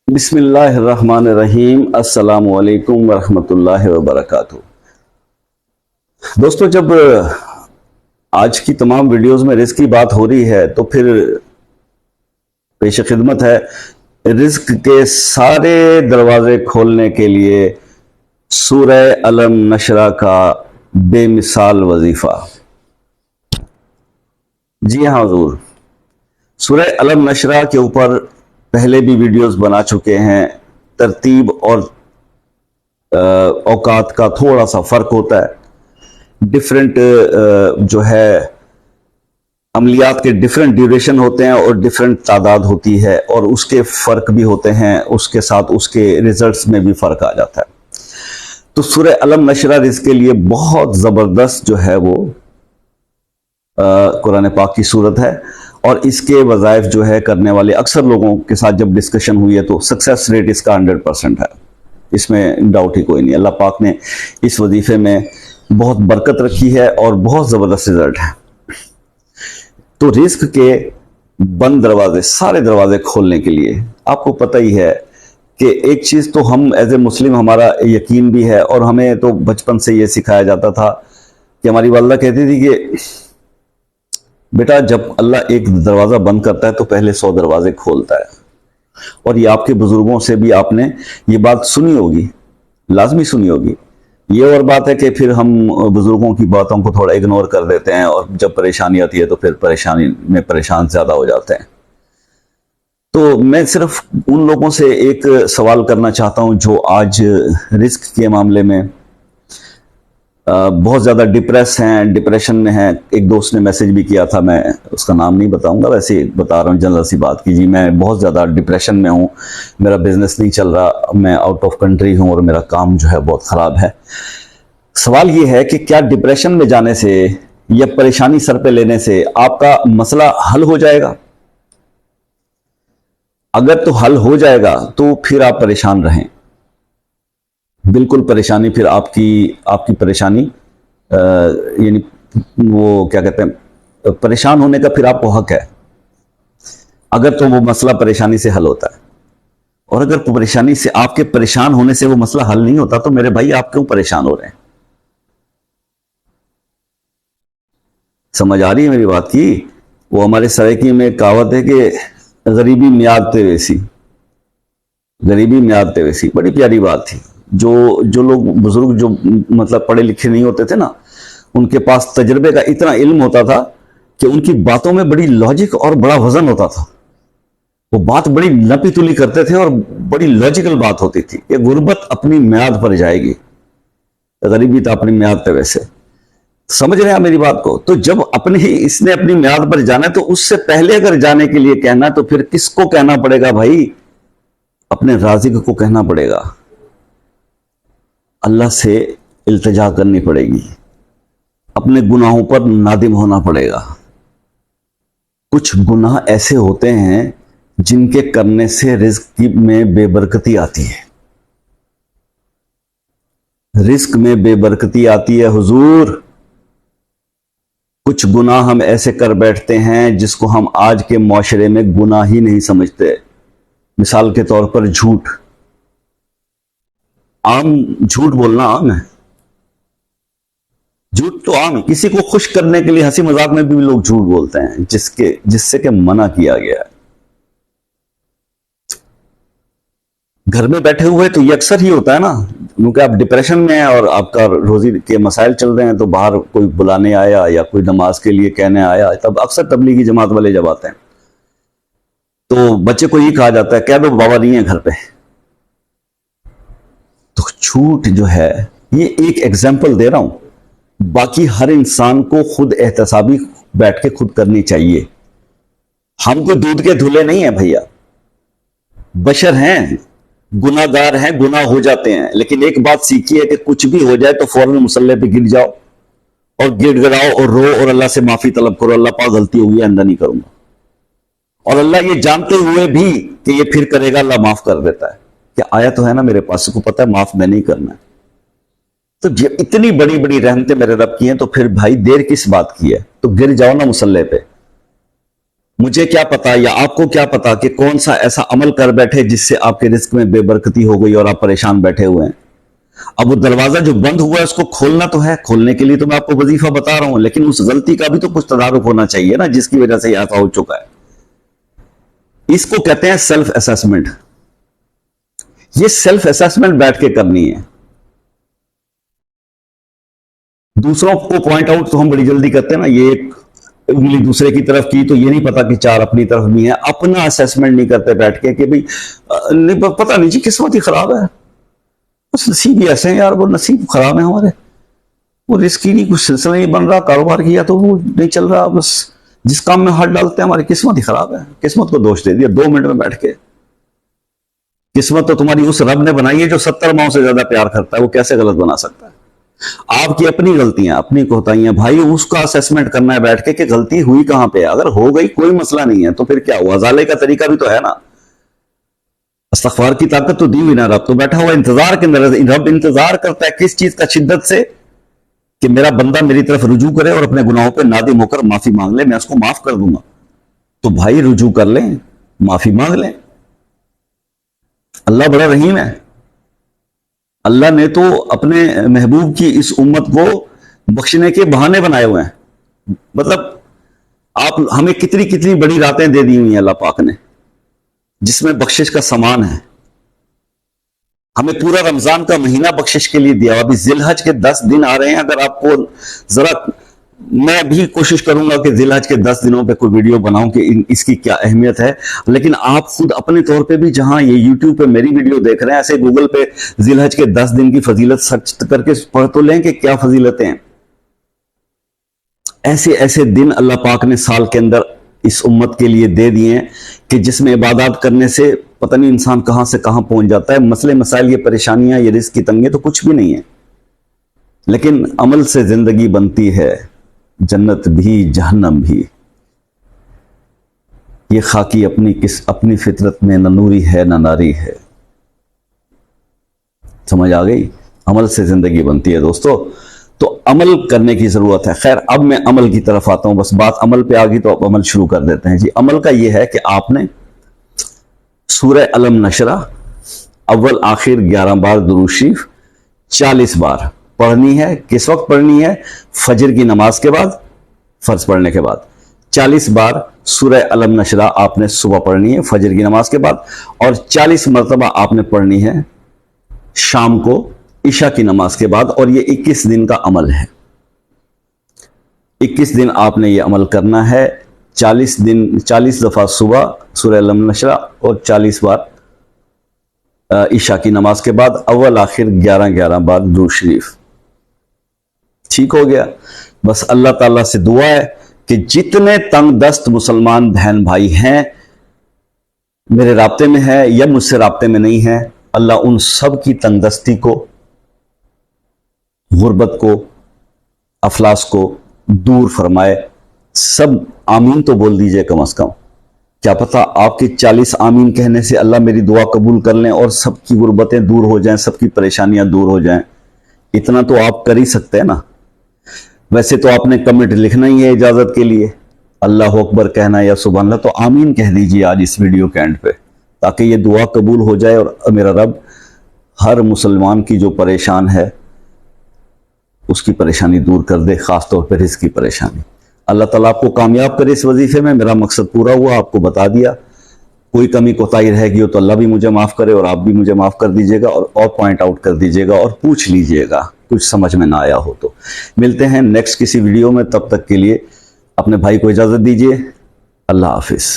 بسم اللہ الرحمن الرحیم۔ السلام علیکم ورحمۃ اللہ وبرکاتہ۔ دوستو، جب آج کی تمام ویڈیوز میں رزق کی بات ہو رہی ہے تو پھر پیش خدمت ہے رزق کے سارے دروازے کھولنے کے لیے سورہ علم نشرہ کا بے مثال وظیفہ۔ جی ہاں حضور، سورہ علم نشرہ کے اوپر پہلے بھی ویڈیوز بنا چکے ہیں۔ ترتیب اور اوقات کا تھوڑا سا فرق ہوتا ہے، ڈیفرنٹ جو ہے عملیات کے ڈیفرنٹ ڈیوریشن ہوتے ہیں اور ڈیفرنٹ تعداد ہوتی ہے، اور اس کے فرق بھی ہوتے ہیں، اس کے ساتھ اس کے ریزلٹس میں بھی فرق آ جاتا ہے۔ تو سورہ علم نشرہ رزق کے لیے بہت زبردست جو ہے وہ قرآن پاک کی صورت ہے، اور اس کے وظائف جو ہے کرنے والے اکثر لوگوں کے ساتھ جب ڈسکشن ہوئی ہے تو سکسیس ریٹ اس کا 100% ہے، اس میں ڈاؤٹ ہی کوئی نہیں۔ اللہ پاک نے اس وظیفے میں بہت برکت رکھی ہے اور بہت زبردست رزلٹ ہے۔ تو رزق کے بند دروازے، سارے دروازے کھولنے کے لیے آپ کو پتہ ہی ہے کہ ایک چیز تو ہم ایز اے مسلم ہمارا یقین بھی ہے، اور ہمیں تو بچپن سے یہ سکھایا جاتا تھا کہ ہماری والدہ کہتی تھی کہ بیٹا جب اللہ ایک دروازہ بند کرتا ہے تو پہلے 100 دروازے کھولتا ہے۔ اور یہ آپ کے بزرگوں سے بھی آپ نے یہ بات سنی ہوگی، لازمی سنی ہوگی۔ یہ اور بات ہے کہ پھر ہم بزرگوں کی باتوں کو تھوڑا اگنور کر دیتے ہیں، اور جب پریشانی آتی ہے تو پھر پریشانی میں پریشان زیادہ ہو جاتے ہیں۔ تو میں صرف ان لوگوں سے ایک سوال کرنا چاہتا ہوں جو آج رزق کے معاملے میں بہت زیادہ ڈپریشن میں ہیں۔ ایک دوست نے میسج بھی کیا تھا، میں اس کا نام نہیں بتاؤں گا، ویسے بتا رہا ہوں جنرل سی بات کی، جی میں بہت زیادہ ڈپریشن میں ہوں، میرا بزنس نہیں چل رہا، میں آؤٹ آف کنٹری ہوں اور میرا کام جو ہے بہت خراب ہے۔ سوال یہ ہے کہ کیا ڈپریشن میں جانے سے یا پریشانی سر پہ لینے سے آپ کا مسئلہ حل ہو جائے گا؟ اگر تو حل ہو جائے گا تو پھر آپ پریشان رہیں، بالکل پریشانی، پھر آپ کی پریشانی یعنی وہ کیا کہتے ہیں، پریشان ہونے کا پھر آپ کو حق ہے اگر تو وہ مسئلہ پریشانی سے حل ہوتا ہے۔ اور اگر پریشانی سے، آپ کے پریشان ہونے سے وہ مسئلہ حل نہیں ہوتا تو میرے بھائی آپ کیوں پریشان ہو رہے ہیں؟ سمجھ آ رہی ہے میری بات کی؟ وہ ہمارے سرائکی میں کہاوت ہے کہ غریبی میاد تے ویسی، غریبی میاد تے ویسی، بڑی پیاری بات تھی۔ جو لوگ بزرگ جو مطلب پڑھے لکھے نہیں ہوتے تھے نا، ان کے پاس تجربے کا اتنا علم ہوتا تھا کہ ان کی باتوں میں بڑی لاجک اور بڑا وزن ہوتا تھا، وہ بات بڑی نپی تلی کرتے تھے اور بڑی لاجیکل بات ہوتی تھی کہ غربت اپنی میعاد پر جائے گی، غریبی تو اپنی میعاد پہ ویسے۔ سمجھ رہے ہیں میری بات کو؟ تو جب اس نے اپنی میعاد پر جانا ہے تو اس سے پہلے اگر جانے کے لیے کہنا تو پھر کس کو کہنا پڑے گا بھائی؟ اپنے رازق کو کہنا پڑے گا، اللہ سے التجا کرنی پڑے گی، اپنے گناہوں پر نادم ہونا پڑے گا۔ کچھ گناہ ایسے ہوتے ہیں جن کے کرنے سے رزق میں بے برکتی آتی ہے، رزق میں بے برکتی آتی ہے حضور۔ کچھ گناہ ہم ایسے کر بیٹھتے ہیں جس کو ہم آج کے معاشرے میں گناہ ہی نہیں سمجھتے۔ مثال کے طور پر جھوٹ، جھوٹ بولنا عام ہے، جھوٹ تو عام ہے، کسی کو خوش کرنے کے لیے ہنسی مذاق میں بھی لوگ جھوٹ بولتے ہیں جس سے کہ منع کیا گیا ہے۔ گھر میں بیٹھے ہوئے تو یہ اکثر ہی ہوتا ہے نا، کیونکہ آپ ڈپریشن میں ہیں اور آپ کا روزی کے مسائل چل رہے ہیں، تو باہر کوئی بلانے آیا یا کوئی نماز کے لیے کہنے آیا، تب اکثر تبلیغی جماعت والے جب آتے ہیں تو بچے کو یہ کہا جاتا ہے کہہ دو بابا نہیں ہے گھر پہ۔ تو جھوٹ جو ہے، یہ ایک ایگزامپل دے رہا ہوں، باقی ہر انسان کو خود احتسابی بیٹھ کے خود کرنی چاہیے۔ ہم کو دودھ کے دھلے نہیں ہیں بھیا، بشر ہیں، گناہ گار ہیں، گناہ ہو جاتے ہیں، لیکن ایک بات سیکھی ہے کہ کچھ بھی ہو جائے تو فوراً مسلح پہ گر جاؤ اور گڑ گڑاؤ اور رو اور اللہ سے معافی طلب کرو، اللہ پاک غلطی ہوئی ہے آئندہ نہیں کروں گا۔ اور اللہ یہ جانتے ہوئے بھی کہ یہ پھر کرے گا، اللہ معاف کر دیتا ہے کہ آیا تو ہے نا میرے پاس، کو پتہ ہے معاف میں نہیں کرنا ہے۔ تو جب اتنی بڑی بڑی رحمتیں میرے رب کی ہیں تو پھر بھائی دیر کس بات کی ہے؟ تو گر جاؤ نا مسلح پہ، مجھے کیا پتا یا آپ کو کیا پتا کہ کون سا ایسا عمل کر بیٹھے جس سے آپ کے رزق میں بے برکتی ہو گئی اور آپ پریشان بیٹھے ہوئے ہیں. اب وہ دروازہ جو بند ہوا ہے اس کو کھولنا تو ہے. کھولنے کے لیے تو میں آپ کو وظیفہ بتا رہا ہوں, لیکن اس غلطی کا بھی تو کچھ تدارک ہونا چاہیے نا جس کی وجہ سے یہ ایسا ہو چکا ہے. اس کو کہتے ہیں سیلف اسیسمنٹ. یہ سیلف اسیسمنٹ بیٹھ کے کرنی ہے. دوسروں کو پوائنٹ آؤٹ تو ہم بڑی جلدی کرتے ہیں نا, یہ ایک انگلی دوسرے کی طرف کی تو یہ نہیں پتا کہ چار اپنی طرف بھی ہیں. اپنا اسیسمنٹ نہیں کرتے بیٹھ کے کہ بھئی پتہ نہیں جی قسمت ہی خراب ہے, بس نصیب ہی ایسے ہیں یار, وہ نصیب خراب ہے ہمارے, وہ رزق ہی نہیں, کچھ سلسلہ نہیں بن رہا, کاروبار کیا تو وہ نہیں چل رہا, بس جس کام میں ہاتھ ڈالتے ہیں ہماری قسمت ہی خراب ہے. قسمت کو دوش دے دیا 2 منٹ میں بیٹھ کے. قسمت تو تمہاری اس رب نے بنائی ہے جو 70 ماؤں سے زیادہ پیار کرتا ہے, وہ کیسے غلط بنا سکتا ہے؟ آپ کی اپنی غلطیاں, اپنی کوتاہیاں, بھائی اس کا اسیسمنٹ کرنا ہے بیٹھ کے کہ غلطی ہوئی کہاں پہ. اگر ہو گئی کوئی مسئلہ نہیں ہے تو پھر کیا ہوا, ازالے کا طریقہ بھی تو ہے نا. استغفار کی طاقت تو دی ہوئی نا, رب تو بیٹھا ہوا انتظار کے اندر. رب انتظار کرتا ہے کس چیز کا؟ شدت سے, کہ میرا بندہ میری طرف رجوع کرے اور اپنے گناہوں پہ نادم ہو کر معافی مانگ لے, میں اس کو معاف کر دوں گا. تو بھائی رجوع کر لیں, معافی مانگ لیں. اللہ بڑا رحیم ہے. اللہ نے تو اپنے محبوب کی اس امت کو بخشنے کے بہانے بنائے ہوئے ہیں. مطلب آپ ہمیں کتنی کتنی بڑی راتیں دے دی ہوئی ہیں اللہ پاک نے, جس میں بخشش کا سامان ہے. ہمیں پورا رمضان کا مہینہ بخشش کے لیے دیا. ابھی ذی الحج کے 10 دن آ رہے ہیں. اگر آپ کو ذرا, میں بھی کوشش کروں گا کہ ذی الحج کے 10 دنوں پہ کوئی ویڈیو بناؤں کہ اس کی کیا اہمیت ہے, لیکن آپ خود اپنے طور پہ بھی جہاں یہ یوٹیوب پہ میری ویڈیو دیکھ رہے ہیں, ایسے گوگل پہ ذی الحج کے 10 دن کی فضیلت سرچ کر کے پڑھ تو لیں کہ کیا فضیلتیں ہیں. ایسے ایسے دن اللہ پاک نے سال کے اندر اس امت کے لیے دے دیے ہیں کہ جس میں عبادات کرنے سے پتہ نہیں انسان کہاں سے کہاں پہنچ جاتا ہے. مسئلے مسائل, یہ پریشانیاں, یہ رزق کی تنگیاں تو کچھ بھی نہیں ہے, لیکن عمل سے زندگی بنتی ہے, جنت بھی جہنم بھی. یہ خاکی اپنی فطرت میں نہ نوری ہے نہ ناری ہے. سمجھ آ گئی؟ عمل سے زندگی بنتی ہے دوستو, تو عمل کرنے کی ضرورت ہے. خیر اب میں عمل کی طرف آتا ہوں, بس بات عمل پہ آ گئی تو اب عمل شروع کر دیتے ہیں جی. عمل کا یہ ہے کہ آپ نے سورہ علم نشرہ اول آخر 11 بار درود شریف 40 بار پڑھنی ہے. کس وقت پڑھنی ہے؟ فجر کی نماز کے بعد, فرض پڑھنے کے بعد. 40 بار سورہ علم نشرہ آپ نے صبح پڑھنی ہے فجر کی نماز کے بعد, اور 40 مرتبہ آپ نے پڑھنی ہے شام کو عشاء کی نماز کے بعد. اور یہ 21 دن کا عمل ہے. 21 دن آپ نے یہ عمل کرنا ہے. 40 دفعہ صبح سورہ علم نشرہ اور 40 بار عشاء کی نماز کے بعد, اول آخر 11 بار درود شریف. ٹھیک ہو گیا؟ بس اللہ تعالیٰ سے دعا ہے کہ جتنے تنگ دست مسلمان بہن بھائی ہیں, میرے رابطے میں ہے یا مجھ سے رابطے میں نہیں ہیں, اللہ ان سب کی تنگ دستی کو, غربت کو, افلاس کو دور فرمائے. سب آمین تو بول دیجئے کم از کم. کیا پتا آپ کے 40 آمین کہنے سے اللہ میری دعا قبول کر لیں اور سب کی غربتیں دور ہو جائیں, سب کی پریشانیاں دور ہو جائیں. اتنا تو آپ کر ہی سکتے ہیں نا. ویسے تو آپ نے کمنٹ لکھنا ہی ہے اجازت کے لیے, اللہ اکبر کہنا یا سبحان اللہ, تو آمین کہہ دیجئے آج اس ویڈیو کے اینڈ پہ, تاکہ یہ دعا قبول ہو جائے اور میرا رب ہر مسلمان کی جو پریشان ہے اس کی پریشانی دور کر دے, خاص طور پہ رزق کی پریشانی. اللہ تعالیٰ آپ کو کامیاب کرے اس وظیفے میں. میرا مقصد پورا ہوا, آپ کو بتا دیا. کوئی کمی کوتاہی رہ گئی ہو تو اللہ بھی مجھے معاف کرے اور آپ بھی مجھے معاف کر دیجئے گا, اور پوائنٹ آؤٹ کر دیجئے گا اور پوچھ لیجئے گا کچھ سمجھ میں نہ آیا ہو تو. ملتے ہیں نیکسٹ کسی ویڈیو میں, تب تک کے لیے اپنے بھائی کو اجازت دیجئے. اللہ حافظ.